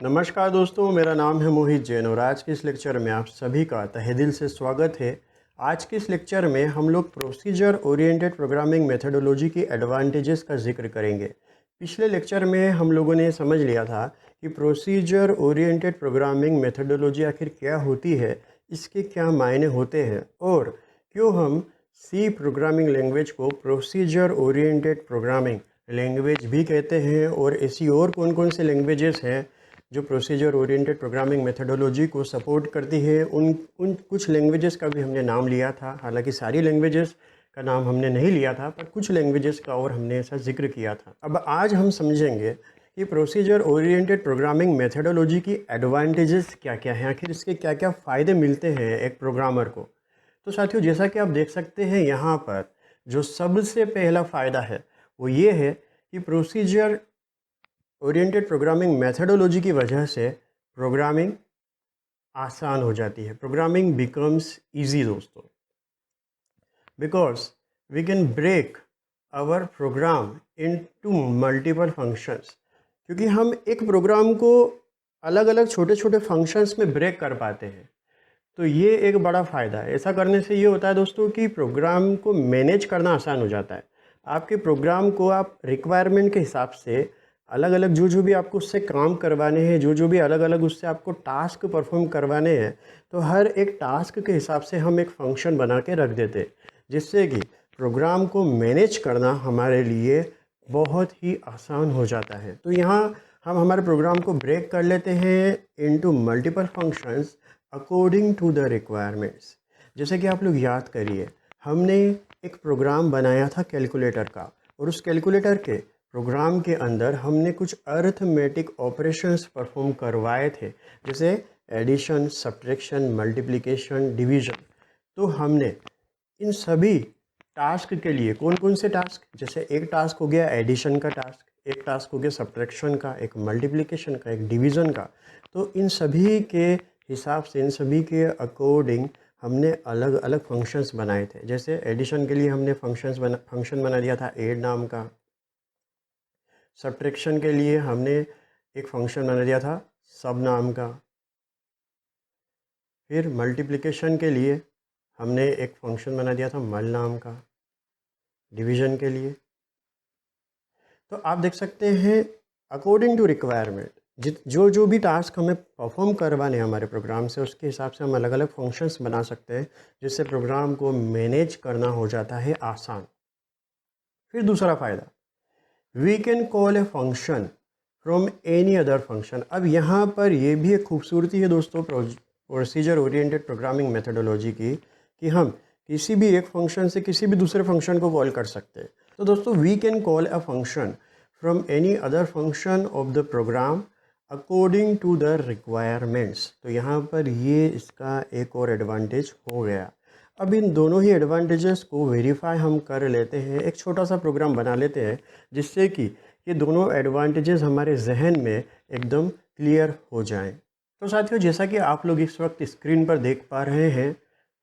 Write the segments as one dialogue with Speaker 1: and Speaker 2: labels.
Speaker 1: नमस्कार दोस्तों, मेरा नाम है मोहित जैन और आज के इस लेक्चर में आप सभी का तहे दिल से स्वागत है। आज के इस लेक्चर में हम लोग प्रोसीजर ओरिएंटेड प्रोग्रामिंग मेथडोलॉजी की एडवांटेजेस का जिक्र करेंगे। पिछले लेक्चर में हम लोगों ने समझ लिया था कि प्रोसीजर ओरिएंटेड प्रोग्रामिंग मेथडोलॉजी आखिर क्या होती है, इसके क्या मायने होते हैं और क्यों हम सी प्रोग्रामिंग लैंग्वेज को प्रोसीजर ओरिएंटेड प्रोग्रामिंग लैंग्वेज भी कहते हैं और ऐसी और कौन कौन से लैंग्वेजेस हैं जो प्रोसीजर ओरिएंटेड प्रोग्रामिंग मेथडोलॉजी को सपोर्ट करती है। उन उन कुछ लैंग्वेजेस का भी हमने नाम लिया था। हालांकि सारी लैंग्वेजेस का नाम हमने नहीं लिया था, पर कुछ लैंग्वेजेस का और हमने ऐसा जिक्र किया था। अब आज हम समझेंगे कि प्रोसीजर ओरिएंटेड प्रोग्रामिंग मेथडोलॉजी की एडवांटेजेस क्या क्या हैं, आखिर इसके क्या क्या फ़ायदे मिलते हैं एक प्रोग्रामर को। तो साथियों, जैसा कि आप देख सकते हैं यहाँ पर जो सबसे पहला फ़ायदा है वो ये है कि प्रोसीजर ओरिएंटेड प्रोग्रामिंग मेथडोलॉजी की वजह से प्रोग्रामिंग आसान हो जाती है। प्रोग्रामिंग बिकम्स इजी दोस्तों, because we can break our program into multiple functions. क्योंकि हम एक प्रोग्राम को अलग अलग छोटे छोटे फंक्शंस में ब्रेक कर पाते हैं, तो ये एक बड़ा फ़ायदा है। ऐसा करने से ये होता है दोस्तों कि प्रोग्राम को मैनेज करना आसान हो जाता है। आपके प्रोग्राम को आप रिक्वायरमेंट के हिसाब से अलग अलग जो भी आपको उससे काम करवाने हैं, जो भी अलग अलग उससे आपको टास्क परफॉर्म करवाने हैं, तो हर एक टास्क के हिसाब से हम एक फंक्शन बना के रख देते हैं, जिससे कि प्रोग्राम को मैनेज करना हमारे लिए बहुत ही आसान हो जाता है। तो यहाँ हम हमारे प्रोग्राम को ब्रेक कर लेते हैं into multiple functions according to the requirements. जैसे कि आप लोग याद करिए, हमने एक प्रोग्राम बनाया था कैलकुलेटर का, और उस कैलकुलेटर के प्रोग्राम के अंदर हमने कुछ अर्थमेटिक ऑपरेशंस परफॉर्म करवाए थे, जैसे एडिशन, सब्ट्रैक्शन, मल्टीप्लिकेशन, डिवीजन। तो हमने इन सभी टास्क के लिए कौन कौन से टास्क, जैसे एक टास्क हो गया एडिशन का टास्क, एक टास्क हो गया सब्ट्रैक्शन का, एक मल्टीप्लिकेशन का, एक डिवीज़न का। तो इन सभी के हिसाब से, इन सभी के अकॉर्डिंग हमने अलग अलग फंक्शंस बनाए थे। जैसे एडिशन के लिए हमने फंक्शन बना दिया था ऐड नाम का। सब्ट्रैक्शन के लिए हमने एक फंक्शन बना दिया था सब नाम का। फिर मल्टीप्लिकेशन के लिए हमने एक फंक्शन बना दिया था मल नाम का। डिवीज़न के लिए तो आप देख सकते हैं अकॉर्डिंग टू रिक्वायरमेंट जो भी टास्क हमें परफॉर्म करवाने हैं हमारे प्रोग्राम से, उसके हिसाब से हम अलग अलग फंक्शंस बना सकते हैं, जिससे प्रोग्राम को मैनेज करना हो जाता है आसान। फिर दूसरा फ़ायदा, we can call a function from any other function. अब यहाँ पर ये भी एक खूबसूरती है दोस्तों प्रोसीजर ओरिएंटेड प्रोग्रामिंग मेथडोलॉजी की, कि हम किसी भी एक फंक्शन से किसी भी दूसरे फंक्शन को कॉल कर सकते हैं। तो दोस्तों, we can call a function from any other function of the program according to the requirements. तो यहाँ पर ये इसका एक और एडवांटेज हो गया। अब इन दोनों ही एडवांटेजेस को वेरीफाई हम कर लेते हैं, एक छोटा सा प्रोग्राम बना लेते हैं, जिससे कि ये दोनों एडवांटेजेस हमारे जहन में एकदम क्लियर हो जाएं। तो साथियों, जैसा कि आप लोग इस वक्त स्क्रीन पर देख पा रहे हैं,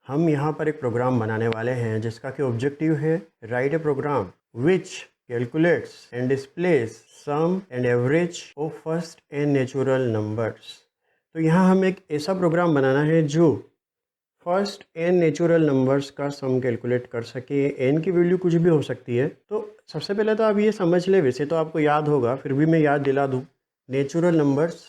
Speaker 1: हम यहाँ पर एक प्रोग्राम बनाने वाले हैं जिसका कि ऑब्जेक्टिव है write a program which calculates and displays sum and average of first and natural numbers. तो यहाँ हम एक ऐसा प्रोग्राम बनाना है जो फर्स्ट एन नेचुरल नंबर्स का सम कैलकुलेट कर सके। एन की वैल्यू कुछ भी हो सकती है। तो सबसे पहले तो आप ये समझ ले, वैसे तो आपको याद होगा, फिर भी मैं याद दिला दूँ नेचुरल नंबर्स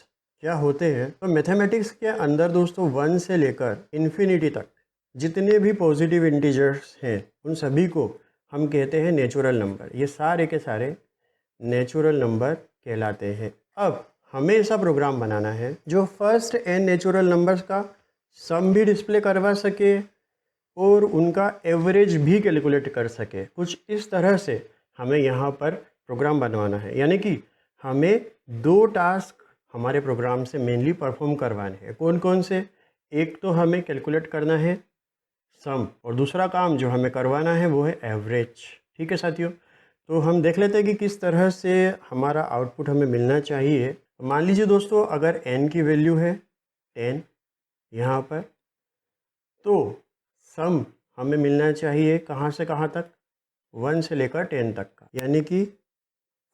Speaker 1: क्या होते हैं। तो मैथमेटिक्स के अंदर दोस्तों 1 से लेकर इन्फिनिटी तक जितने भी पॉजिटिव इंटीजर्स हैं उन सभी को हम कहते हैं नेचुरल नंबर। ये सारे के सारे नेचुरल नंबर कहलाते हैं। अब हमें ऐसा प्रोग्राम बनाना है जो फर्स्ट एन नेचुरल नंबर्स का सम भी डिस्प्ले करवा सके और उनका एवरेज भी कैलकुलेट कर सके। कुछ इस तरह से हमें यहाँ पर प्रोग्राम बनवाना है, यानी कि हमें 2 टास्क हमारे प्रोग्राम से मेनली परफॉर्म करवाने हैं। कौन कौन से? एक तो हमें कैलकुलेट करना है सम, और दूसरा काम जो हमें करवाना है वो है एवरेज। ठीक है साथियों, तो हम देख लेते हैं कि किस तरह से हमारा आउटपुट हमें मिलना चाहिए। मान लीजिए दोस्तों, अगर n की वैल्यू है 10 यहाँ पर, तो सम हमें मिलना चाहिए कहाँ से कहाँ तक, 1 से लेकर 10 तक का, यानी कि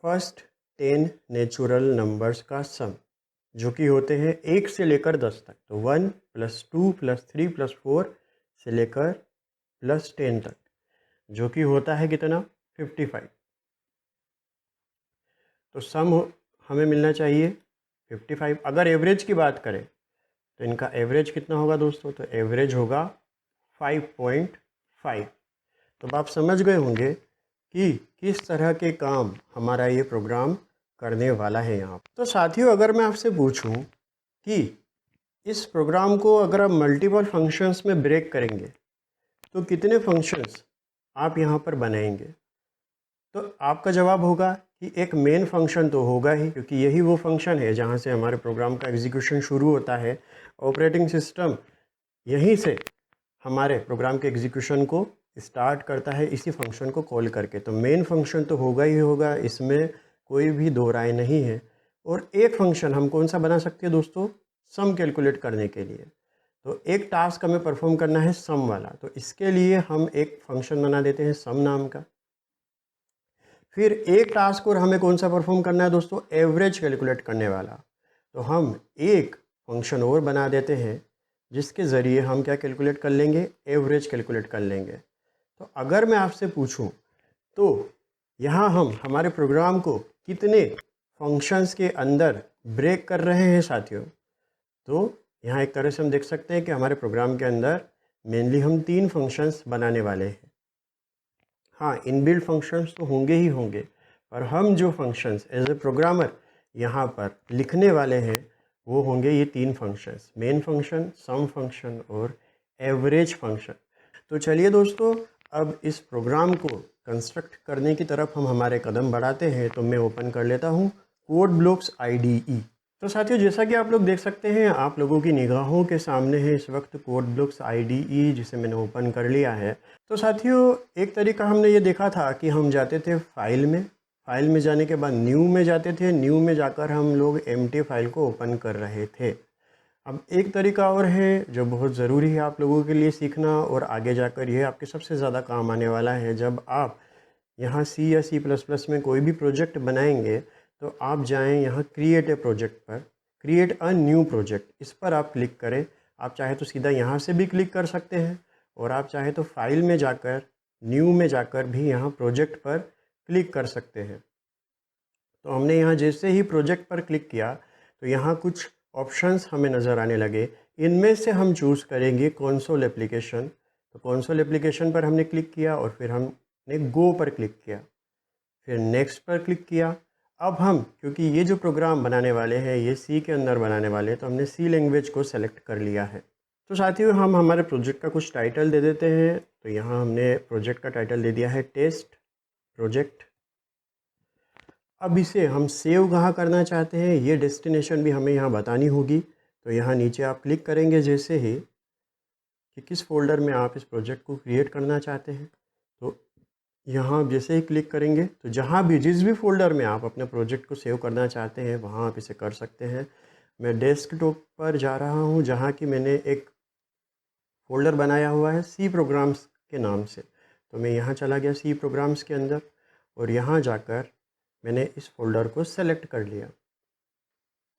Speaker 1: फर्स्ट 10 नेचुरल नंबर्स का सम। जो कि होते हैं 1 से लेकर 10 तक। तो 1 + 2 + 3 + 4 से लेकर +10 तक, जो कि होता है कितना 55। तो सम हमें मिलना चाहिए 55। अगर एवरेज की बात करें तो इनका एवरेज कितना होगा दोस्तों, तो एवरेज होगा 5.5। तो अब आप समझ गए होंगे कि किस तरह के काम हमारा ये प्रोग्राम करने वाला है यहाँ। तो साथियों, अगर मैं आपसे पूछूं कि इस प्रोग्राम को अगर आप मल्टीपल फंक्शंस में ब्रेक करेंगे तो कितने फंक्शंस आप यहाँ पर बनाएंगे, तो आपका जवाब होगा कि एक मेन फंक्शन तो होगा ही, क्योंकि यही वो फंक्शन है जहाँ से हमारे प्रोग्राम का एग्जीक्यूशन शुरू होता है। ऑपरेटिंग सिस्टम यहीं से हमारे प्रोग्राम के एग्जीक्यूशन को स्टार्ट करता है, इसी फंक्शन को कॉल करके। तो मेन फंक्शन तो होगा ही होगा, इसमें कोई भी दो राय नहीं है। और एक फंक्शन हम कौन सा बना सकते हैं दोस्तों, सम कैलकुलेट करने के लिए। तो एक टास्क हमें परफॉर्म करना है सम वाला, तो इसके लिए हम एक फंक्शन बना देते हैं सम नाम का। फिर एक टास्क और हमें कौन सा परफॉर्म करना है दोस्तों, एवरेज कैलकुलेट करने वाला। तो हम एक फंक्शन और बना देते हैं जिसके ज़रिए हम क्या कैलकुलेट कर लेंगे, एवरेज कैलकुलेट कर लेंगे। तो अगर मैं आपसे पूछूं तो यहाँ हम हमारे प्रोग्राम को कितने फंक्शंस के अंदर ब्रेक कर रहे हैं साथियों, तो यहाँ एक तरह से हम देख सकते हैं कि हमारे प्रोग्राम के अंदर मेनली हम 3 फंक्शंस बनाने वाले हैं। हाँ, इनबिल्ट फंक्शंस तो होंगे ही होंगे, पर हम जो फंक्शंस एज ए प्रोग्रामर यहाँ पर लिखने वाले हैं वो होंगे ये 3 फंक्शंस, मेन फंक्शन, सम फंक्शन और एवरेज फंक्शन। तो चलिए दोस्तों, अब इस प्रोग्राम को कंस्ट्रक्ट करने की तरफ हम हमारे कदम बढ़ाते हैं। तो मैं ओपन कर लेता हूँ कोड ब्लॉक्स IDE। तो साथियों, जैसा कि आप लोग देख सकते हैं, आप लोगों की निगाहों के सामने है इस वक्त कोड ब्लॉक्स IDE, जिसे मैंने ओपन कर लिया है। तो साथियों, एक तरीका हमने ये देखा था कि हम जाते थे फाइल में जाने के बाद न्यू में जाते थे, न्यू में जाकर हम लोग एम्प्टी फाइल को ओपन कर रहे थे। अब एक तरीका और है जो बहुत ज़रूरी है आप लोगों के लिए सीखना, और आगे जाकर ये आपके सबसे ज़्यादा काम आने वाला है। जब आप यहाँ C या C++ में कोई भी प्रोजेक्ट बनाएंगे तो आप जाएं यहाँ क्रिएट ए प्रोजेक्ट पर, क्रिएट अ न्यू प्रोजेक्ट, इस पर आप क्लिक करें। आप चाहे तो सीधा यहाँ से भी क्लिक कर सकते हैं, और आप चाहे तो फाइल में जाकर न्यू में जाकर भी यहाँ प्रोजेक्ट पर क्लिक कर सकते हैं। तो हमने यहाँ जैसे ही प्रोजेक्ट पर क्लिक किया तो यहाँ कुछ ऑप्शंस हमें नज़र आने लगे। इनमें से हम चूज़ करेंगे कंसोल एप्लीकेशन। तो कंसोल एप्लीकेशन पर हमने क्लिक किया और फिर हमने गो पर क्लिक किया, फिर नेक्स्ट पर क्लिक किया। अब हम, क्योंकि ये जो प्रोग्राम बनाने वाले हैं ये सी के अंदर बनाने वाले हैं, तो हमने सी लैंग्वेज को सेलेक्ट कर लिया है। तो साथियों, हम हमारे प्रोजेक्ट का कुछ टाइटल दे देते हैं। तो यहाँ हमने प्रोजेक्ट का टाइटल दे दिया है टेस्ट प्रोजेक्ट। अब इसे हम सेव कहाँ करना चाहते हैं, ये डेस्टिनेशन भी हमें यहाँ बतानी होगी। तो यहाँ नीचे आप क्लिक करेंगे जैसे ही कि किस फोल्डर में आप इस प्रोजेक्ट को क्रिएट करना चाहते हैं। तो यहाँ आप जैसे ही क्लिक करेंगे तो जहाँ भी, जिस भी फोल्डर में आप अपने प्रोजेक्ट को सेव करना चाहते हैं वहाँ आप इसे कर सकते हैं। मैं डेस्कटॉप पर जा रहा हूँ जहाँ कि मैंने एक फ़ोल्डर बनाया हुआ है सी प्रोग्राम्स के नाम से। तो मैं यहाँ चला गया सी प्रोग्राम्स के अंदर, और यहाँ जाकर मैंने इस फ़ोल्डर को सेलेक्ट कर लिया।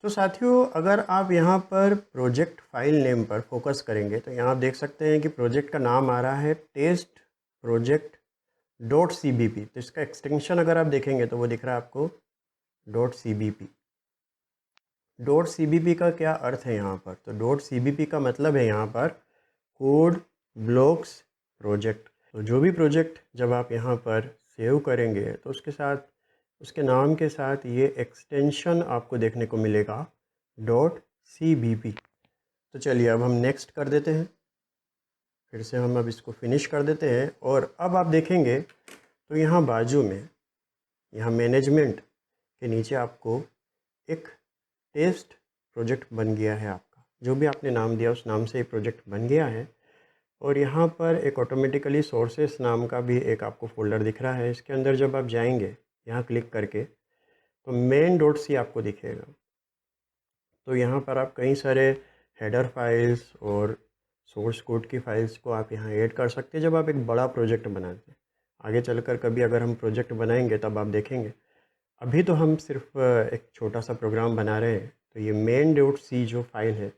Speaker 1: तो साथियों, अगर आप यहाँ पर प्रोजेक्ट फाइल नेम पर फोकस करेंगे तो यहाँ आप देख सकते हैं कि प्रोजेक्ट का नाम आ रहा है टेस्ट प्रोजेक्ट .cbp। तो इसका एक्सटेंशन अगर आप देखेंगे तो वो दिख रहा है आपको .cbp। .cbp का क्या अर्थ है यहाँ पर, तो .cbp का मतलब है यहाँ पर कोड ब्लॉक्स प्रोजेक्ट। तो जो भी प्रोजेक्ट जब आप यहाँ पर सेव करेंगे तो उसके साथ, उसके नाम के साथ ये एक्सटेंशन आपको देखने को मिलेगा .cbp। तो चलिए अब हम नेक्स्ट कर देते हैं, फिर से हम अब इसको फिनिश कर देते हैं। और अब आप देखेंगे तो यहाँ बाजू में, यहाँ मैनेजमेंट के नीचे आपको एक टेस्ट प्रोजेक्ट बन गया है। आपका जो भी आपने नाम दिया उस नाम से एक प्रोजेक्ट बन गया है। और यहाँ पर एक ऑटोमेटिकली सोर्सेस नाम का भी एक आपको फ़ोल्डर दिख रहा है। इसके अंदर जब आप जाएंगे यहाँ क्लिक करके तो main.c आपको दिखेगा। तो यहाँ पर आप कई सारे हेडर फाइल्स और सोर्स कोड की फाइल्स को आप यहाँ ऐड कर सकते हैं जब आप एक बड़ा प्रोजेक्ट बनाते हैं। आगे चलकर कभी अगर हम प्रोजेक्ट बनाएंगे तब आप देखेंगे। अभी तो हम सिर्फ एक छोटा सा प्रोग्राम बना रहे हैं, तो ये main.c जो फाइल है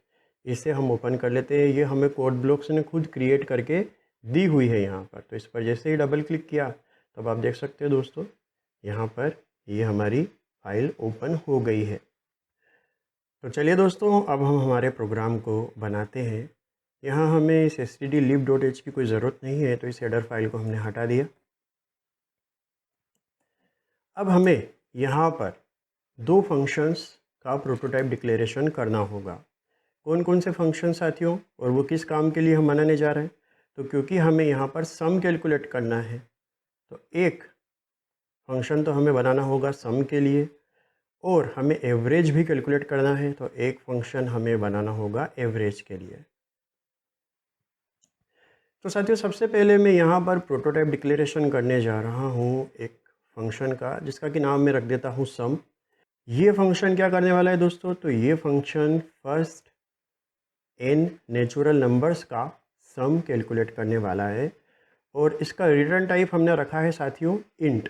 Speaker 1: इसे हम ओपन कर लेते हैं। ये हमें कोड ब्लॉक्स ने खुद क्रिएट करके दी हुई है यहाँ पर। तो इस पर जैसे ही डबल क्लिक किया तब आप देख सकते हो दोस्तों यहाँ पर ये हमारी फाइल ओपन हो गई है। तो चलिए दोस्तों अब हम हमारे प्रोग्राम को बनाते हैं। यहाँ हमें इस stdlib.h की कोई ज़रूरत नहीं है, तो इस हेडर फाइल को हमने हटा दिया। अब हमें यहाँ पर दो फंक्शंस का प्रोटोटाइप डिक्लेरेशन करना होगा। कौन कौन से फंक्शन साथियों, और वो किस काम के लिए हम बनाने जा रहे हैं? तो क्योंकि हमें यहाँ पर सम कैलकुलेट करना है, तो एक फंक्शन तो हमें बनाना होगा सम के लिए, और हमें एवरेज भी कैलकुलेट करना है, तो एक फंक्शन हमें बनाना होगा एवरेज के लिए। तो साथियों सबसे पहले मैं यहाँ पर प्रोटोटाइप डिक्लेरेशन करने जा रहा हूँ एक फंक्शन का, जिसका कि नाम मैं रख देता हूँ सम। ये फंक्शन क्या करने वाला है दोस्तों? तो ये function first n natural numbers का सम कैलकुलेट करने वाला है, और इसका रिटर्न टाइप हमने रखा है साथियों इंट।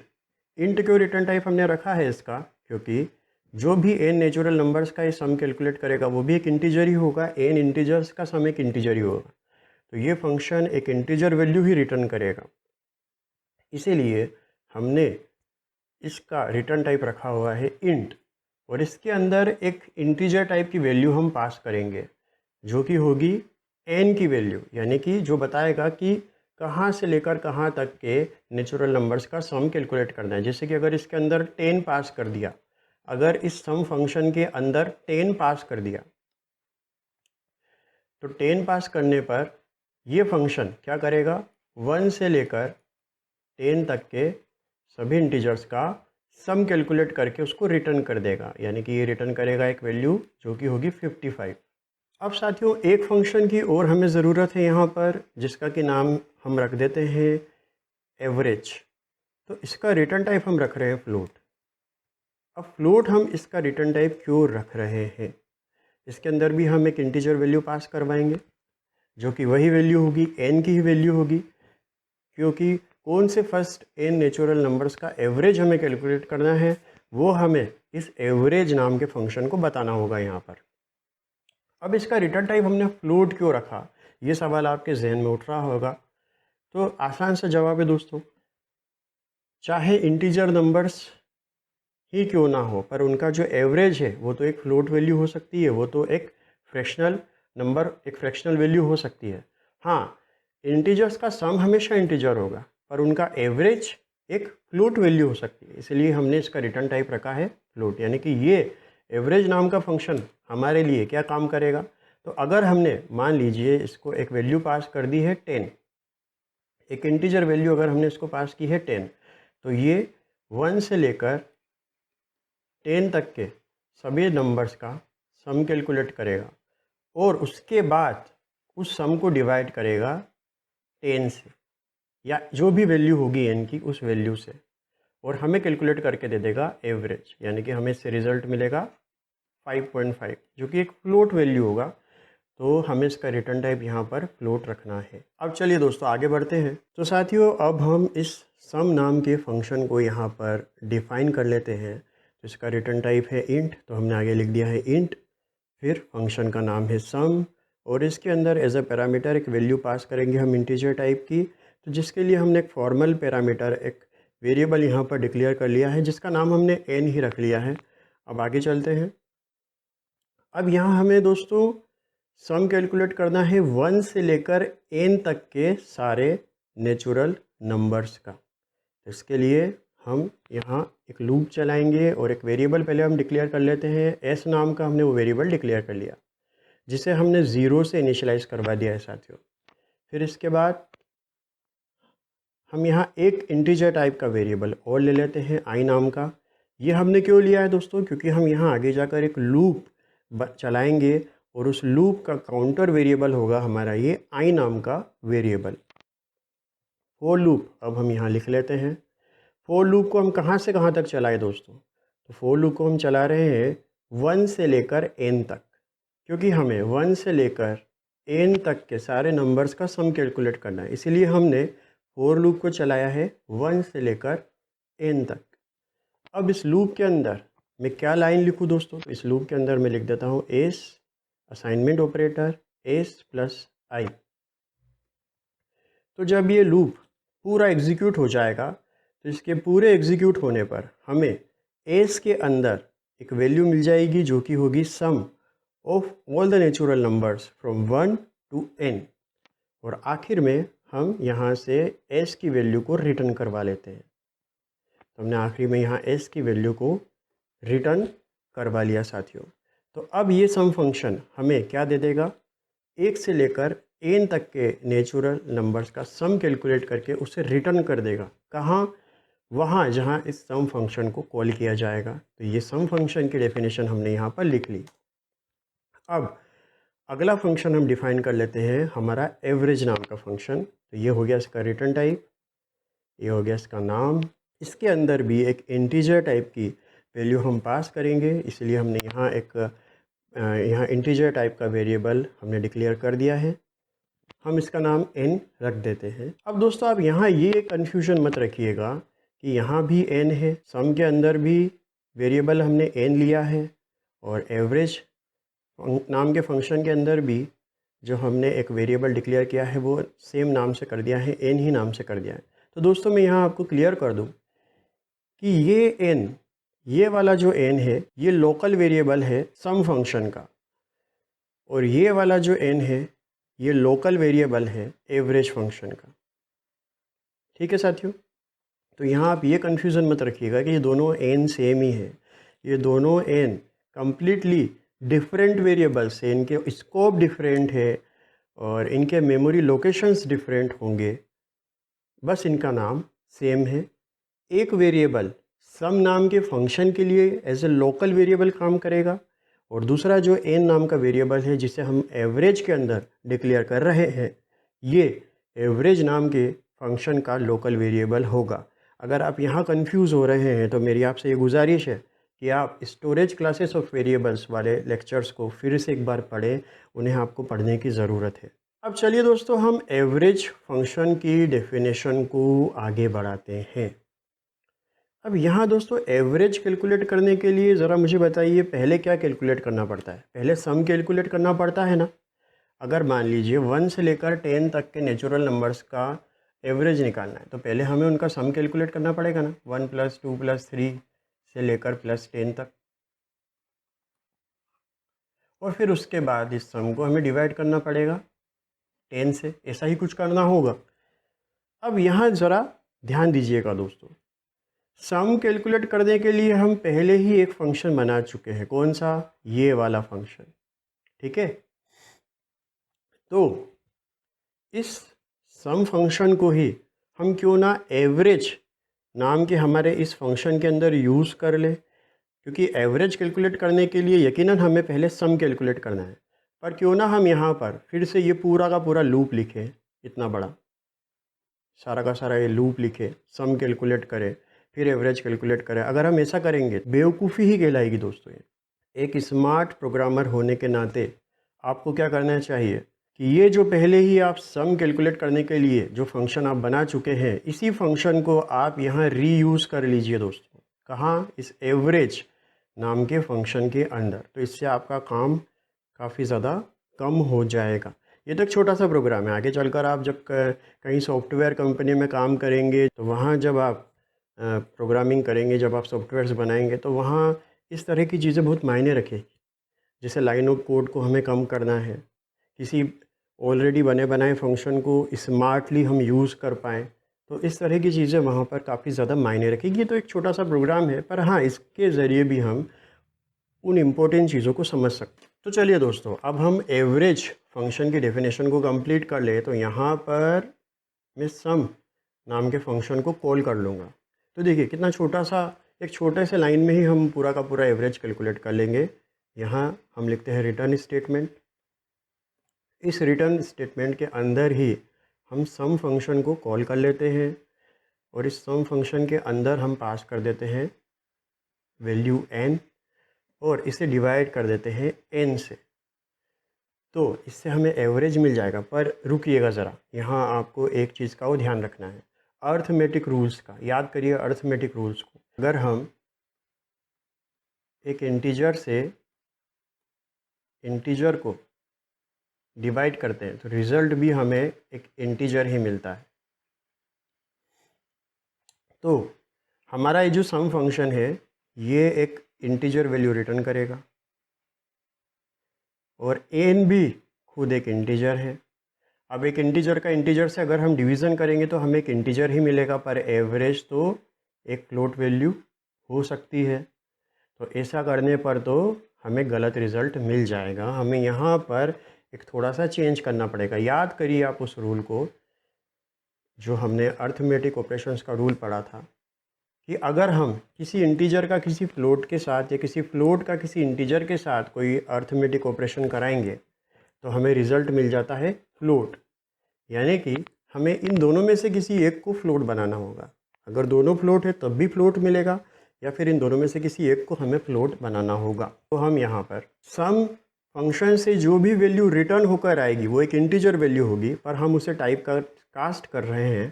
Speaker 1: इंट क्यों रिटर्न टाइप हमने रखा है इसका? क्योंकि जो भी n नेचुरल नंबर्स का ये सम कैलकुलेट करेगा वो भी एक इंटीजर ही होगा, n इंटीजर्स का सम एक इंटीजर ही होगा, तो ये फंक्शन एक इंटीजर वैल्यू ही रिटर्न करेगा। इसीलिए हमने इसका रिटर्न टाइप रखा हुआ है इंट, और इसके अंदर एक इंटीजर टाइप की वैल्यू हम पास करेंगे जो कि होगी n की वैल्यू, यानी कि जो बताएगा कि कहाँ से लेकर कहाँ तक के नेचुरल नंबर्स का सम कैलकुलेट करना है। जैसे कि अगर इसके अंदर 10 पास कर दिया, अगर इस सम फंक्शन के अंदर 10 पास कर दिया, तो 10 पास करने पर ये फंक्शन क्या करेगा? 1 से लेकर 10 तक के सभी इंटीजर्स का सम कैलकुलेट करके उसको रिटर्न कर देगा, यानी कि ये रिटर्न करेगा एक वैल्यू जो कि होगी 55। अब साथियों एक फंक्शन की और हमें ज़रूरत है यहाँ पर, जिसका कि नाम हम रख देते हैं एवरेज। तो इसका रिटर्न टाइप हम रख रहे हैं फ्लोट। अब फ्लोट हम इसका रिटर्न टाइप क्यों रख रहे हैं? इसके अंदर भी हम एक इंटीजर वैल्यू पास करवाएंगे जो कि वही वैल्यू होगी, n की ही वैल्यू होगी, क्योंकि कौन से फर्स्ट n नेचुरल नंबर्स का एवरेज हमें कैलकुलेट करना है वो हमें इस एवरेज नाम के फंक्शन को बताना होगा यहाँ पर। अब इसका रिटर्न टाइप हमने फ्लोट क्यों रखा, ये सवाल आपके जहन में उठ रहा होगा। तो आसान सा जवाब है दोस्तों, चाहे इंटीजर नंबर्स ही क्यों ना हो, पर उनका जो एवरेज है वो तो एक फ्लोट वैल्यू हो सकती है, वो तो एक फ्रैक्शनल नंबर, एक फ्रैक्शनल वैल्यू हो सकती है। हाँ, इंटीजर्स का सम हमेशा इंटीजर होगा, पर उनका एवरेज एक फ्लोट वैल्यू हो सकती है, इसलिए हमने इसका रिटर्न टाइप रखा है फ्लोट। यानी कि ये एवरेज नाम का फंक्शन हमारे लिए क्या काम करेगा? तो अगर हमने मान लीजिए इसको एक वैल्यू पास कर दी है 10, एक इंटीजर वैल्यू अगर हमने इसको पास की है 10, तो ये 1 से लेकर 10 तक के सभी नंबर्स का सम कैलकुलेट करेगा, और उसके बाद उस सम को डिवाइड करेगा 10 से, या जो भी वैल्यू होगी n की उस वैल्यू से, और हमें कैलकुलेट करके दे देगा एवरेज। यानी कि हमें इससे रिज़ल्ट मिलेगा 5.5 जो कि एक फ्लोट वैल्यू होगा, तो हमें इसका रिटर्न टाइप यहाँ पर फ्लोट रखना है। अब चलिए दोस्तों आगे बढ़ते हैं। तो साथियों अब हम इस सम नाम के फंक्शन को यहाँ पर डिफाइन कर लेते हैं। तो इसका रिटर्न टाइप है इंट, तो हमने आगे लिख दिया है इंट, फिर फंक्शन का नाम है सम, और इसके अंदर एज अ पैरामीटर एक वैल्यू पास करेंगे हम इंटीजर टाइप की, तो जिसके लिए हमने एक फॉर्मल पैरामीटर, एक वेरिएबल यहाँ पर डिक्लेयर कर लिया है जिसका नाम हमने n ही रख लिया है। अब आगे चलते हैं। अब यहाँ हमें दोस्तों सम कैलकुलेट करना है 1 से लेकर n तक के सारे नेचुरल नंबर्स का। तो इसके लिए हम यहाँ एक लूप चलाएंगे, और एक वेरिएबल पहले हम डिक्लेयर कर लेते हैं, s नाम का हमने वो वेरिएबल डिक्लेयर कर लिया जिसे हमने 0 से इनिशियलाइज करवा दिया है साथियों। फिर इसके बाद हम यहाँ एक इंटीजर टाइप का वेरिएबल और ले लेते हैं i नाम का। ये हमने क्यों लिया है दोस्तों? क्योंकि हम यहाँ आगे जाकर एक लूप चलाएंगे, और उस लूप का काउंटर वेरिएबल होगा हमारा ये i नाम का वेरिएबल। फॉर लूप अब हम यहाँ लिख लेते हैं। फॉर लूप को हम कहाँ से कहाँ तक चलाएं दोस्तों? तो फॉर लूप को हम चला रहे हैं 1 से लेकर n तक, क्योंकि हमें 1 से लेकर n तक के सारे नंबर्स का सम कैलकुलेट करना है, इसीलिए हमने फॉर लूप को चलाया है 1 से लेकर n तक। अब इस लूप के अंदर मैं क्या लाइन लिखूँ दोस्तों? तो इस लूप के अंदर मैं लिख देता हूँ S assignment operator S plus I. तो जब ये लूप पूरा एग्जीक्यूट हो जाएगा तो इसके पूरे एग्जीक्यूट होने पर हमें एस के अंदर एक वैल्यू मिल जाएगी जो कि होगी sum of all the natural numbers from 1 to n। और आखिर में हम यहाँ से s की वैल्यू को रिटर्न करवा लेते हैं। तो हमने आखिरी में यहाँ s की वैल्यू को रिटर्न करवा लिया साथियों। तो अब ये सम फंक्शन हमें क्या दे देगा? 1 से लेकर n तक के नेचुरल नंबर्स का सम कैलकुलेट करके उसे रिटर्न कर देगा। कहाँ? वहाँ जहाँ इस सम फंक्शन को कॉल किया जाएगा। तो ये सम फंक्शन की डेफिनेशन हमने यहाँ पर लिख ली। अब अगला फंक्शन हम डिफाइन कर लेते हैं, हमारा एवरेज नाम का फंक्शन। तो ये हो गया इसका रिटर्न टाइप, ये हो गया इसका नाम। इसके अंदर भी एक इंटीजर टाइप की वैल्यू हम पास करेंगे, इसलिए हमने यहाँ इंटीजर टाइप का वेरिएबल हमने डिक्लेयर कर दिया है। हम इसका नाम n रख देते हैं। अब दोस्तों आप यहाँ ये कन्फ्यूजन मत रखिएगा कि यहाँ भी n है, सम के अंदर भी वेरिएबल हमने n लिया है और एवरेज नाम के फंक्शन के अंदर भी जो हमने एक वेरिएबल डिक्लेयर किया है वो सेम नाम से कर दिया है, n ही नाम से कर दिया है। तो दोस्तों मैं यहाँ आपको क्लियर कर दूँ कि ये वाला जो n है ये लोकल वेरिएबल है सम फंक्शन का, और ये वाला जो n है ये लोकल वेरिएबल है एवरेज फंक्शन का। ठीक है साथियों? तो यहाँ आप ये कन्फ्यूज़न मत रखिएगा कि ये दोनों n सेम ही है। ये दोनों n कम्प्लीटली डिफरेंट वेरिएबल्स है, इनके स्कोप डिफरेंट है और इनके मेमोरी लोकेशंस डिफरेंट होंगे, बस इनका नाम सेम है। एक वेरिएबल सम नाम के फंक्शन के लिए एज ए लोकल वेरिएबल काम करेगा और दूसरा जो n नाम का वेरिएबल है जिसे हम एवरेज के अंदर डिक्लेयर कर रहे हैं, ये एवरेज नाम के फंक्शन का लोकल वेरिएबल होगा। अगर आप यहाँ कंफ्यूज हो रहे हैं तो मेरी आपसे ये गुजारिश है कि आप स्टोरेज क्लासेस ऑफ वेरिएबल्स वाले लेक्चर्स को फिर से एक बार पढ़ें, उन्हें आपको पढ़ने की ज़रूरत है। अब चलिए दोस्तों हम एवरेज फंक्शन की डेफिनेशन को आगे बढ़ाते हैं। अब यहाँ दोस्तों एवरेज कैलकुलेट करने के लिए ज़रा मुझे बताइए पहले क्या कैलकुलेट करना पड़ता है? पहले सम कैलकुलेट करना पड़ता है ना। अगर मान लीजिए 1 से लेकर 10 तक के नेचुरल नंबर्स का एवरेज निकालना है तो पहले हमें उनका सम कैलकुलेट करना पड़ेगा ना, 1 + 2 + 3 से लेकर +10 तक, और फिर उसके बाद इस सम को हमें डिवाइड करना पड़ेगा 10 से, ऐसा ही कुछ करना होगा। अब यहाँ ज़रा ध्यान दीजिएगा दोस्तों, सम कैलकुलेट करने के लिए हम पहले ही एक फंक्शन बना चुके हैं। कौन सा? ये वाला फंक्शन। ठीक है, तो इस सम फंक्शन को ही हम क्यों ना एवरेज नाम के हमारे इस फंक्शन के अंदर यूज़ कर ले, क्योंकि एवरेज कैलकुलेट करने के लिए यकीनन हमें पहले सम कैलकुलेट करना है। पर क्यों ना हम यहाँ पर फिर से ये पूरा का पूरा लूप लिखें, इतना बड़ा सारा का सारा ये लूप लिखे, सम कैलकुलेट करें फिर एवरेज कैलकुलेट करें। अगर हम ऐसा करेंगे बेवकूफ़ी ही कहलाएगी दोस्तों। ये एक स्मार्ट प्रोग्रामर होने के नाते आपको क्या करना चाहिए कि ये जो पहले ही आप सम कैलकुलेट करने के लिए जो फंक्शन आप बना चुके हैं, इसी फंक्शन को आप यहाँ रीयूज़ कर लीजिए दोस्तों। कहाँ? इस एवरेज नाम के फंक्शन के अंदर। तो इससे आपका काम काफ़ी ज़्यादा कम हो जाएगा। ये तो एक छोटा सा प्रोग्राम है, आगे चलकर आप जब कहीं सॉफ्टवेयर कंपनी में काम करेंगे तो वहाँ जब आप प्रोग्रामिंग करेंगे, जब आप सॉफ्टवेयर्स बनाएंगे तो वहाँ इस तरह की चीज़ें बहुत मायने रखेगी। जैसे लाइन ऑफ कोड को हमें कम करना है, किसी ऑलरेडी बने बनाए फंक्शन को स्मार्टली हम यूज़ कर पाएँ, तो इस तरह की चीज़ें वहाँ पर काफ़ी ज़्यादा मायने रखेगी। ये तो एक छोटा सा प्रोग्राम है, पर हाँ इसके ज़रिए भी हम उन इम्पोर्टेंट चीज़ों को समझ सकते हैं। तो चलिए दोस्तों, अब हम एवरेज फंक्शन की डेफिनेशन को कंप्लीट कर ले। तो यहाँ पर मैं सम नाम के फंक्शन को कॉल कर लूँगा। तो देखिए कितना छोटा सा, एक छोटे से लाइन में ही हम पूरा का पूरा एवरेज कैलकुलेट कर लेंगे। यहाँ हम लिखते हैं रिटर्न स्टेटमेंट। इस रिटर्न स्टेटमेंट के अंदर ही हम सम फंक्शन को कॉल कर लेते हैं और इस सम फंक्शन के अंदर हम पास कर देते हैं वैल्यू n और इसे डिवाइड कर देते हैं n से। तो इससे हमें एवरेज मिल जाएगा। पर रुकिएगा ज़रा, यहाँ आपको एक चीज़ का वो ध्यान रखना है, अर्थमेटिक रूल्स का। याद करिए अर्थमेटिक रूल्स को। अगर हम एक इंटीजर से इंटीजर को डिवाइड करते हैं तो रिज़ल्ट भी हमें एक इंटीजर ही मिलता है। तो हमारा ये जो सम फंक्शन है ये एक इंटीजर वैल्यू रिटर्न करेगा और एन भी खुद एक इंटीजर है। अब एक इंटीजर का इंटीजर से अगर हम डिवीज़न करेंगे तो हमें एक इंटीजर ही मिलेगा, पर एवरेज तो एक फ्लोट वैल्यू हो सकती है। तो ऐसा करने पर तो हमें गलत रिज़ल्ट मिल जाएगा। हमें यहाँ पर एक थोड़ा सा चेंज करना पड़ेगा। याद करिए आप उस रूल को जो हमने अर्थमेटिक ऑपरेशंस का रूल पढ़ा था कि अगर हम किसी इंटीजर का किसी फ्लोट के साथ या किसी फ्लोट का किसी इंटीजर के साथ कोई अर्थमेटिक ऑपरेशन कराएंगे तो हमें रिज़ल्ट मिल जाता है फ्लोट। यानी कि हमें इन दोनों में से किसी एक को फ्लोट बनाना होगा। अगर दोनों फ्लोट है तब भी फ्लोट मिलेगा, या फिर इन दोनों में से किसी एक को हमें फ्लोट बनाना होगा। तो हम यहाँ पर सम फंक्शन से जो भी वैल्यू रिटर्न होकर आएगी वो एक इंटीजर वैल्यू होगी, पर हम उसे टाइप कास्ट कर रहे हैं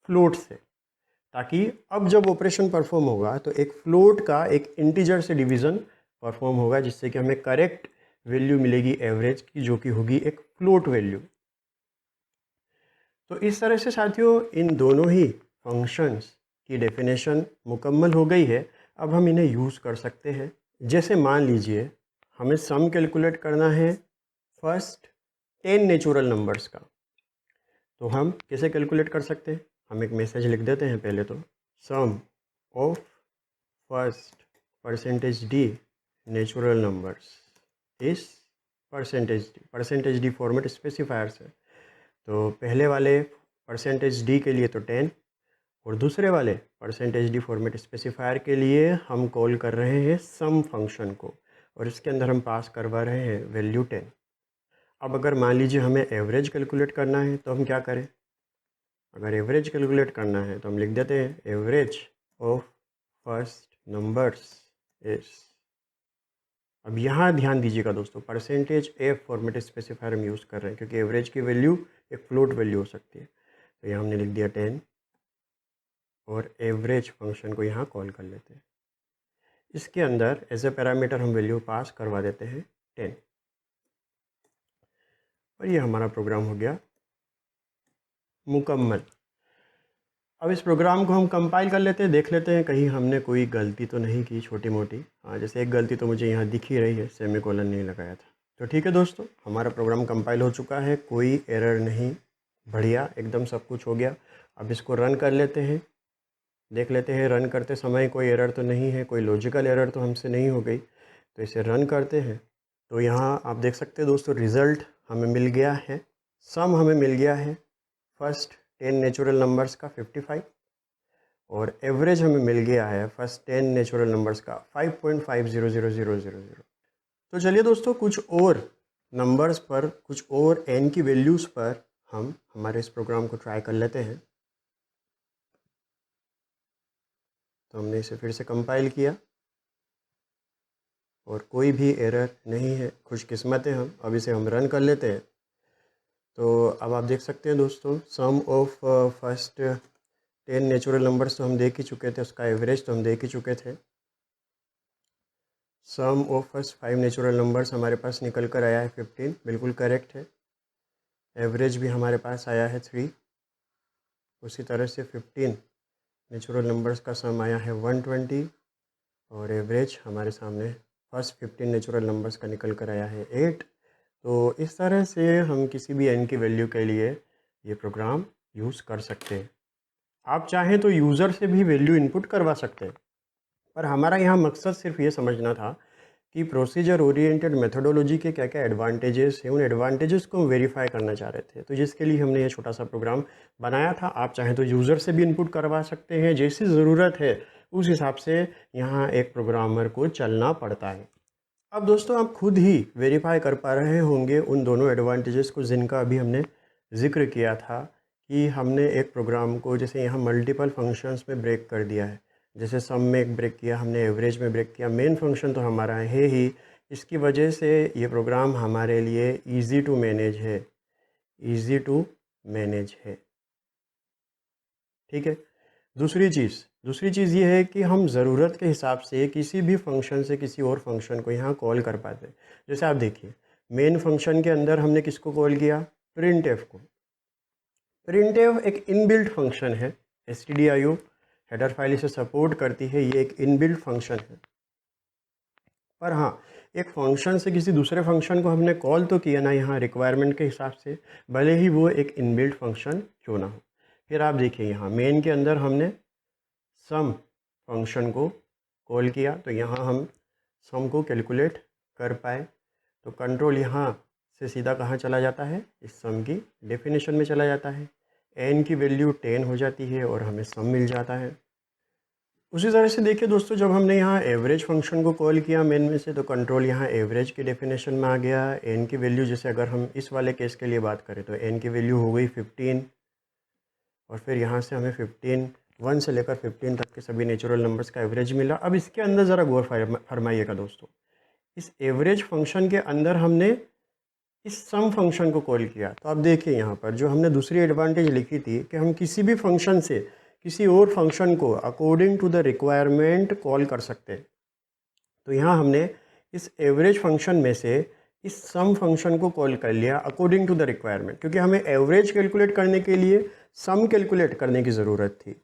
Speaker 1: फ्लोट से, ताकि अब जब ऑपरेशन परफॉर्म होगा तो एक फ्लोट का एक इंटीजर से डिवीज़न परफॉर्म होगा, जिससे कि हमें करेक्ट वैल्यू मिलेगी एवरेज की, जो कि होगी एक फ्लोट वैल्यू। तो इस तरह से साथियों इन दोनों ही फंक्शंस की डेफिनेशन मुकम्मल हो गई है। अब हम इन्हें यूज़ कर सकते हैं। जैसे मान लीजिए हमें सम कैलकुलेट करना है फर्स्ट 10 नेचुरल नंबर्स का, तो हम कैसे कैलकुलेट कर सकते हैं? हम एक मैसेज लिख देते हैं पहले तो, sum of first percentage D natural numbers इस परसेंटेज डी फॉर्मेट स्पेसिफायर से। तो पहले वाले परसेंटेज डी के लिए तो 10 और दूसरे वाले परसेंटेज डी फॉर्मेट स्पेसिफायर के लिए हम कॉल कर रहे हैं सम फंक्शन को, और इसके अंदर हम पास करवा रहे हैं वैल्यू 10। अब अगर मान लीजिए हमें एवरेज कैलकुलेट करना है तो हम क्या करें? अगर एवरेज कैलकुलेट करना है तो हम लिख देते हैं average of first numbers is. अब यहाँ ध्यान दीजिएगा दोस्तों, परसेंटेज एफ फॉर्मेट स्पेसिफायर हम यूज़ कर रहे हैं क्योंकि एवरेज की वैल्यू एक फ्लोट वैल्यू हो सकती है। तो यहाँ हमने लिख दिया 10 और एवरेज फंक्शन को यहाँ कॉल कर लेते हैं। इसके अंदर एज ए पैरामीटर हम वैल्यू पास करवा देते हैं 10 और ये हमारा प्रोग्राम हो गया मुकम्मल। अब इस प्रोग्राम को हम कंपाइल कर लेते हैं, देख लेते हैं कहीं हमने कोई गलती तो नहीं की छोटी मोटी। हाँ, जैसे एक गलती तो मुझे यहाँ दिख ही रही है, सेमीकोलन नहीं लगाया था। तो ठीक है दोस्तों, हमारा प्रोग्राम कंपाइल हो चुका है, कोई एरर नहीं, बढ़िया एकदम सब कुछ हो गया। अब इसको रन कर लेते हैं, देख लेते हैं रन करते समय कोई एरर तो नहीं है, कोई लॉजिकल एरर तो हमसे नहीं हो गई। तो इसे रन करते हैं तो यहाँ आप देख सकते हैं दोस्तों रिज़ल्ट हमें मिल गया है। सम हमें मिल गया है फर्स्ट 10 नेचुरल नंबर्स का 55 और एवरेज हमें मिल गया है फर्स्ट 10 नेचुरल नंबर्स का 5.500000। तो चलिए दोस्तों कुछ और नंबर्स पर, कुछ और n की वैल्यूज़ पर हम हमारे इस प्रोग्राम को ट्राई कर लेते हैं। तो हमने इसे फिर से कंपाइल किया और कोई भी एरर नहीं है, खुशकिस्मत है हम। अब इसे हम रन कर लेते हैं। तो अब आप देख सकते हैं दोस्तों सम ऑफ फर्स्ट 10 नेचुरल नंबर्स तो हम देख ही चुके थे, उसका एवरेज तो हम देख ही चुके थे। सम ऑफ फर्स्ट 5 नेचुरल नंबर्स हमारे पास निकल कर आया है 15, बिल्कुल करेक्ट है। एवरेज भी हमारे पास आया है 3। उसी तरह से 15 नेचुरल नंबर्स का सम आया है 120 और एवरेज हमारे सामने फर्स्ट 15 नेचुरल नंबर्स का निकल कर आया है 8। तो इस तरह से हम किसी भी n की वैल्यू के लिए ये प्रोग्राम यूज़ कर सकते हैं। आप चाहें तो यूज़र से भी वैल्यू इनपुट करवा सकते हैं, पर हमारा यहाँ मकसद सिर्फ ये समझना था कि प्रोसीजर ओरिएंटेड मेथोडोलॉजी के क्या क्या एडवांटेजेस हैं, उन एडवांटेजेस को हम वेरीफाई करना चाह रहे थे। तो जिसके लिए हमने ये छोटा सा प्रोग्राम बनाया था। आप चाहें तो यूज़र से भी इनपुट करवा सकते हैं, जैसी ज़रूरत है उस हिसाब से यहाँ एक प्रोग्रामर को चलना पड़ता है। अब दोस्तों आप खुद ही वेरीफाई कर पा रहे होंगे उन दोनों एडवांटेजेस को जिनका अभी हमने ज़िक्र किया था कि हमने एक प्रोग्राम को जैसे यहाँ मल्टीपल फंक्शंस में ब्रेक कर दिया है। जैसे सम में ब्रेक किया हमने, एवरेज में ब्रेक किया, मेन फंक्शन तो हमारा है ही। इसकी वजह से ये प्रोग्राम हमारे लिए ईज़ी टू मैनेज है, ईज़ी टू मैनेज है। ठीक है। दूसरी चीज़, दूसरी चीज़ ये है कि हम ज़रूरत के हिसाब से किसी भी फंक्शन से किसी और फंक्शन को यहाँ कॉल कर पाते हैं। जैसे आप देखिए, मेन फंक्शन के अंदर हमने किसको कॉल किया, प्रिंटफ को। प्रिंटफ एक इनबिल्ट फंक्शन है, stdio हेडर फाइल इसे सपोर्ट करती है, ये एक इनबिल्ट फंक्शन है। पर हाँ, एक फंक्शन से किसी दूसरे फंक्शन को हमने कॉल तो किया ना यहाँ रिक्वायरमेंट के हिसाब से, भले ही वो एक इनबिल्ट फंक्शन क्यों ना हो। फिर आप देखिए यहाँ मेन के अंदर हमने सम फंक्शन को कॉल किया, तो यहाँ हम सम को कैलकुलेट कर पाए। तो कंट्रोल यहाँ से सीधा कहाँ चला जाता है, इस सम की डेफिनेशन में चला जाता है। एन की वैल्यू 10 हो जाती है और हमें सम मिल जाता है। उसी तरह से देखिए दोस्तों, जब हमने यहाँ एवरेज फंक्शन को कॉल किया मेन में से, तो कंट्रोल यहाँ एवरेज की डेफिनेशन में आ गया। एन की वैल्यू, जैसे अगर हम इस वाले केस के लिए बात करें तो एन की वैल्यू हो गई 15, और फिर यहाँ से हमें 1 से लेकर 15 तक के सभी नेचुरल नंबर्स का एवरेज मिला। अब इसके अंदर ज़रा गौर फरमाइएगा दोस्तों, इस एवरेज फंक्शन के अंदर हमने इस सम फंक्शन को कॉल किया। तो आप देखिए यहाँ पर जो हमने दूसरी एडवांटेज लिखी थी कि हम किसी भी फंक्शन से किसी और फंक्शन को according to the requirement call कर सकते हैं। तो यहाँ हमने इस एवरेज फंक्शन में से इस सम फंक्शन को कॉल कर लिया अकॉर्डिंग टू द रिक्वायरमेंट, क्योंकि हमें एवरेज कैलकुलेट करने के लिए सम कैलकुलेट करने की ज़रूरत थी,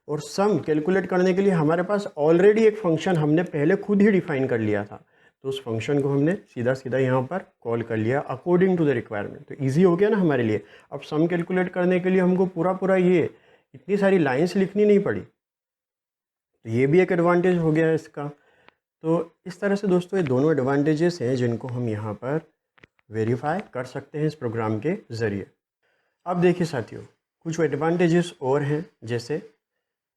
Speaker 1: और सम कैलकुलेट करने के लिए हमारे पास ऑलरेडी एक फंक्शन हमने पहले खुद ही डिफाइन कर लिया था। तो उस फंक्शन को हमने सीधा सीधा यहाँ पर कॉल कर लिया अकॉर्डिंग टू द रिक्वायरमेंट। तो ईजी हो गया ना हमारे लिए। अब सम कैलकुलेट करने के लिए हमको पूरा ये इतनी सारी लाइंस लिखनी नहीं पड़ी। तो ये भी एक एडवांटेज हो गया है इसका। तो इस तरह से दोस्तों ये दोनों एडवांटेजेस हैं जिनको हम यहाँ पर वेरीफाई कर सकते हैं इस प्रोग्राम के ज़रिए। अब देखिए साथियों, कुछ एडवांटेजेस और हैं, जैसे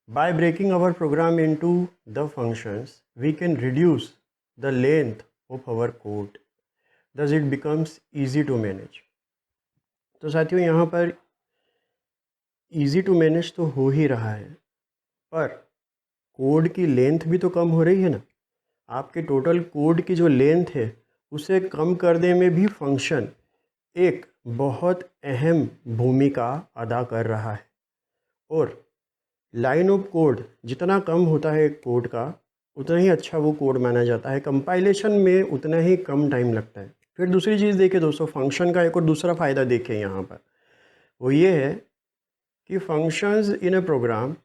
Speaker 1: by breaking our program into the functions we can reduce the length of our code, thus it becomes easy to manage. तो साथियों यहाँ पर ईजी टू मैनेज तो हो ही रहा है, पर कोड की लेंथ भी तो कम हो रही है ना। आपके टोटल कोड की जो लेंथ है उसे कम करने में भी फंक्शन एक बहुत अहम भूमिका अदा कर रहा है। और लाइन ऑफ कोड जितना कम होता है कोड का, उतना ही अच्छा वो कोड माना जाता है। कंपाइलेशन में उतना ही कम टाइम लगता है। फिर दूसरी चीज़ देखिए दोस्तों, फंक्शन का एक और दूसरा फ़ायदा देखिए यहाँ पर, वो ये है कि functions in a program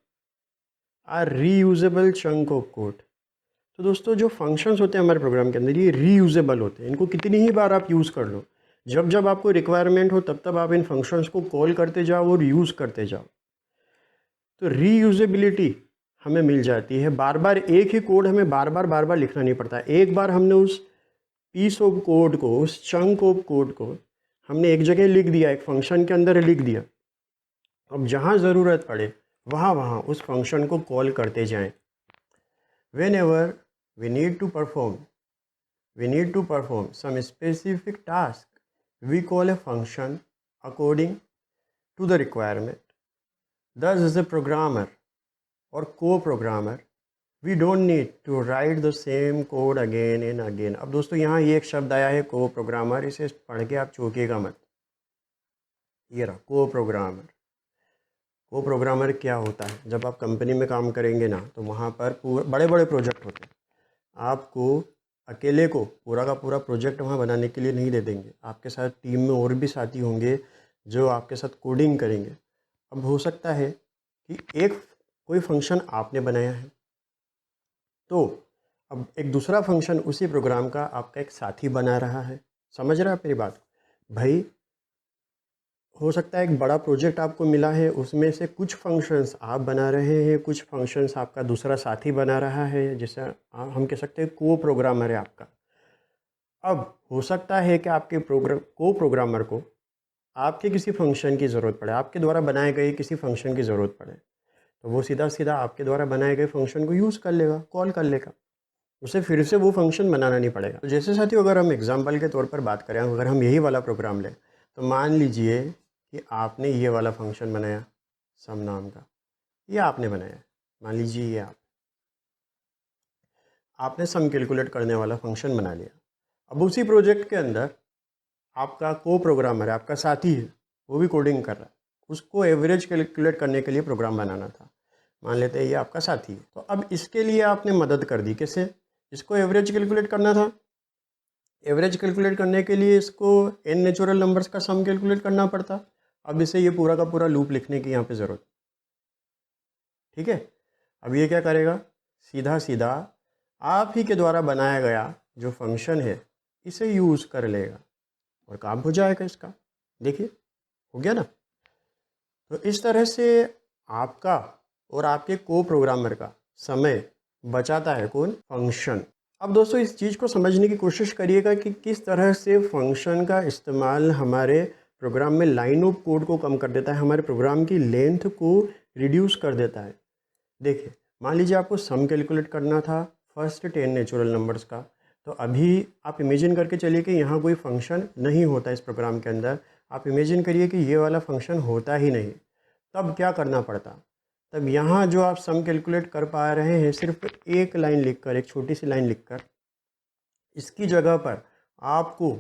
Speaker 1: are reusable chunk of code. तो दोस्तों जो फंक्शंस होते हैं हमारे प्रोग्राम के अंदर, ये रीयूजेबल होते हैं। इनको कितनी ही बार आप यूज़ कर लो, जब जब आपको रिक्वायरमेंट हो तब तब आप इन फंक्शंस को कॉल करते जाओ और यूज़ करते जाओ। तो रीयूजेबिलिटी हमें मिल जाती है। बार बार एक ही कोड हमें बार बार लिखना नहीं पड़ता। एक बार हमने उस पीस ऑफ कोड को, उस चंक ऑफ कोड को हमने एक जगह लिख दिया, एक फंक्शन के अंदर लिख दिया। अब जहाँ ज़रूरत पड़े वहाँ उस फंक्शन को कॉल करते जाएं। Whenever we need to perform some specific task, we call a function according to the requirement. Thus, as a programmer or co-programmer, we don't need to write the same code again and again. अब दोस्तों यहाँ ये एक शब्द आया है co-programmer, इसे पढ़ के आप चौंकिएगा मत। ये रहा co-programmer। को प्रोग्रामर क्या होता है, जब आप कंपनी में काम करेंगे ना, तो वहाँ पर बड़े बड़े प्रोजेक्ट होते हैं। आपको अकेले को पूरा का पूरा प्रोजेक्ट वहाँ बनाने के लिए नहीं दे देंगे। आपके साथ टीम में और भी साथी होंगे जो आपके साथ कोडिंग करेंगे। अब हो सकता है कि कोई फंक्शन आपने बनाया है, तो अब एक दूसरा फंक्शन उसी प्रोग्राम का आपका एक साथी बना रहा है। समझ रहे हैं आप मेरी बात भाई? हो सकता है एक बड़ा प्रोजेक्ट आपको मिला है, उसमें से कुछ फंक्शंस आप बना रहे हैं, कुछ फंक्शंस आपका दूसरा साथी बना रहा है, जैसे हम कह सकते हैं को प्रोग्रामर है आपका। अब हो सकता है कि आपके को प्रोग्रामर को आपके किसी फंक्शन की ज़रूरत पड़े, आपके द्वारा बनाए गए किसी फंक्शन की ज़रूरत पड़े, तो वो सीधा सीधा आपके द्वारा बनाए गए फंक्शन को यूज़ कर लेगा, कॉल कर लेगा, उसे फिर से वो फंक्शन बनाना नहीं पड़ेगा। तो जैसे साथियों, अगर हम एग्जाम्पल के तौर पर बात करें, अगर हम यही वाला प्रोग्राम लें, तो मान लीजिए कि आपने ये वाला फंक्शन बनाया सम नाम का, ये आपने बनाया, मान लीजिए ये आपने सम कैलकुलेट करने वाला फंक्शन बना लिया। अब उसी प्रोजेक्ट के अंदर आपका को प्रोग्रामर है, आपका साथी है, वो भी कोडिंग कर रहा है, उसको एवरेज कैलकुलेट करने के लिए प्रोग्राम बनाना था। मान लेते हैं ये आपका साथी है। तो अब इसके लिए आपने मदद कर दी, कैसे? इसको एवरेज कैलकुलेट करना था। एवरेज कैलकुलेट करने के लिए इसको n नेचुरल नंबर्स का सम कैलकुलेट करना पड़ता। अब इसे ये पूरा का पूरा लूप लिखने की यहाँ पे ज़रूरत, ठीक है। अब ये क्या करेगा, सीधा सीधा आप ही के द्वारा बनाया गया जो फंक्शन है इसे यूज़ कर लेगा और काम हो जाएगा इसका। देखिए हो गया ना। तो इस तरह से आपका और आपके को प्रोग्रामर का समय बचाता है कौन? फंक्शन। अब दोस्तों इस चीज़ को समझने की कोशिश करिएगा कि किस तरह से फंक्शन का इस्तेमाल हमारे प्रोग्राम में लाइन ऑफ कोड को कम कर देता है, हमारे प्रोग्राम की लेंथ को रिड्यूस कर देता है। देखिए मान लीजिए आपको सम कैलकुलेट करना था फर्स्ट 10 नेचुरल नंबर्स का, तो अभी आप इमेजिन करके चलिए कि यहाँ कोई फंक्शन नहीं होता इस प्रोग्राम के अंदर। आप इमेजिन करिए कि ये वाला फंक्शन होता ही नहीं, तब क्या करना पड़ता? तब यहाँ जो आप सम कैलकुलेट कर पा रहे हैं सिर्फ एक लाइन लिखकर, एक छोटी सी लाइन लिखकर, इसकी जगह पर आपको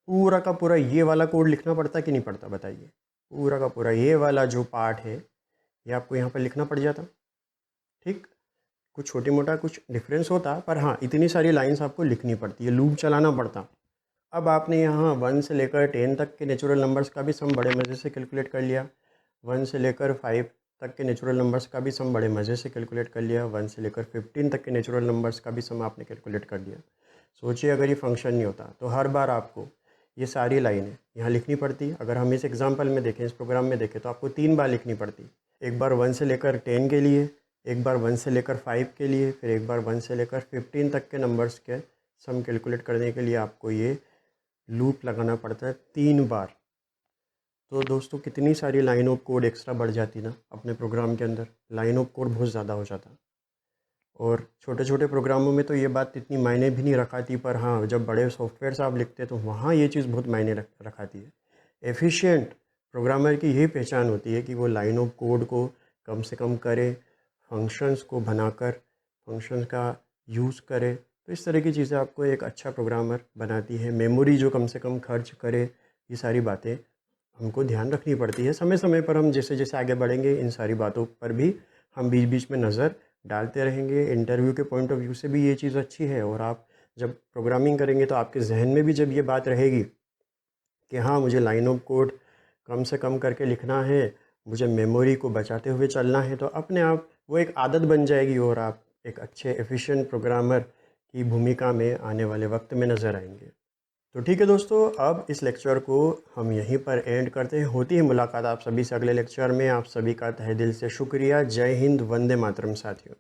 Speaker 1: पूरा का पूरा ये वाला कोड लिखना पड़ता कि नहीं पड़ता? बताइए। पूरा का पूरा ये वाला जो पार्ट है ये आपको यहाँ पर लिखना पड़ जाता, ठीक। कुछ छोटी मोटा कुछ डिफरेंस होता, पर हाँ इतनी सारी लाइंस आपको लिखनी पड़ती है, लूप चलाना पड़ता। अब आपने यहाँ 1 से लेकर 10 तक के नेचुरल नंबर्स का भी सम बड़े मज़े से कैलकुलेट कर लिया, 1 से लेकर 5 तक के नेचुरल नंबर्स का भी सम बड़े मज़े से कैलकुलेट कर लिया, 1 से लेकर 15 तक के नेचुरल नंबर्स का भी सम आपने कैलकुलेट कर दिया। सोचिए अगर ये फंक्शन नहीं होता तो हर बार आपको ये सारी लाइनें यहाँ लिखनी पड़ती। अगर हम इस एग्जाम्पल में देखें, इस प्रोग्राम में देखें, तो आपको 3 बार लिखनी पड़ती। एक बार 1 से लेकर 10 के लिए, एक बार 1 से लेकर 5 के लिए, फिर एक बार 1 से लेकर 15 तक के नंबर्स के सम कैलकुलेट करने के लिए आपको ये लूप लगाना पड़ता है 3 बार। तो दोस्तों कितनी सारी लाइन ऑफ कोड एक्स्ट्रा बढ़ जाती ना अपने प्रोग्राम के अंदर, लाइन ऑफ कोड बहुत ज़्यादा हो जाता। और छोटे छोटे प्रोग्रामों में तो ये बात इतनी मायने भी नहीं रखाती, पर हाँ जब बड़े सॉफ्टवेयर आप लिखते तो वहाँ ये चीज़ बहुत मायने रखाती है। एफिशिएंट प्रोग्रामर की यही पहचान होती है कि वो लाइन ऑफ कोड को कम से कम करे, फंक्शंस को बनाकर फंक्शंस का यूज़ करे। तो इस तरह की चीज़ें आपको एक अच्छा प्रोग्रामर बनाती है। मेमोरी जो कम से कम खर्च करे, ये सारी बातें हमको ध्यान रखनी पड़ती है। समय समय पर हम जैसे जैसे आगे बढ़ेंगे इन सारी बातों पर भी हम बीच बीच में नज़र डालते रहेंगे। इंटरव्यू के पॉइंट ऑफ व्यू से भी ये चीज़ अच्छी है, और आप जब प्रोग्रामिंग करेंगे तो आपके जहन में भी जब ये बात रहेगी कि हाँ मुझे लाइन ऑफ कोड कम से कम करके लिखना है, मुझे मेमोरी को बचाते हुए चलना है, तो अपने आप वो एक आदत बन जाएगी और आप एक अच्छे एफिशिएंट प्रोग्रामर की भूमिका में आने वाले वक्त में नज़र आएंगे। तो ठीक है दोस्तों, अब इस लेक्चर को हम यहीं पर एंड करते हैं। होती है मुलाकात आप सभी से अगले लेक्चर में। आप सभी का तहे दिल से शुक्रिया। जय हिंद, वंदे मातरम साथियों।